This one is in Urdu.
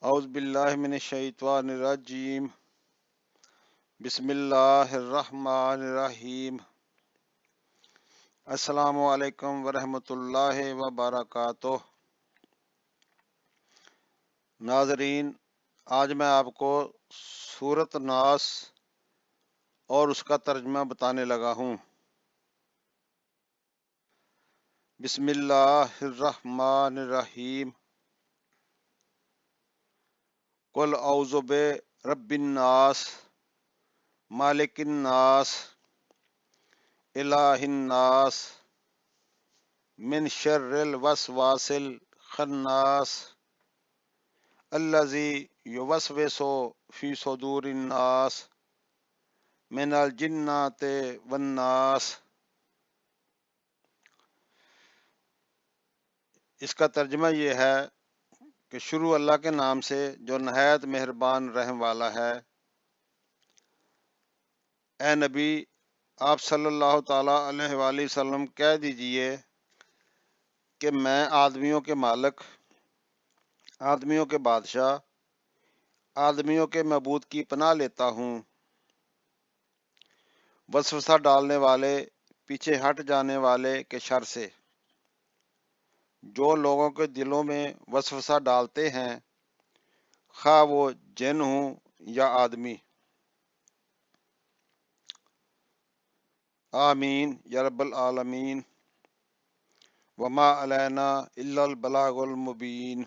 اعوذ باللہ من الشیطان الرجیم بسم اللہ الرحمن الرحیم السلام علیکم ورحمۃ اللہ وبرکاتہ۔ ناظرین، آج میں آپ کو سورۃ ناس اور اس کا ترجمہ بتانے لگا ہوں۔ بسم اللہ الرحمن الرحیم۔ قل اعوذ برب الناس مالک الناس الہ الناس من شر الوسواس الخناس الذی یوسوس فی صدور الناس من الجنات والناس۔ اس کا ترجمہ یہ ہے کہ شروع اللہ کے نام سے جو نہایت مہربان رحم والا ہے۔ اے نبی، آپ صلی اللہ تعالیٰ علیہ وآلہ وسلم کہہ دیجئے کہ میں آدمیوں کے مالک، آدمیوں کے بادشاہ، آدمیوں کے معبود کی پناہ لیتا ہوں، وسوسہ ڈالنے والے، پیچھے ہٹ جانے والے کے شر سے، جو لوگوں کے دلوں میں وسوسہ ڈالتے ہیں، خواہ وہ جن ہوں یا آدمی۔ آمین یا رب العالمین۔ وما علینا الا البلاغ المبین۔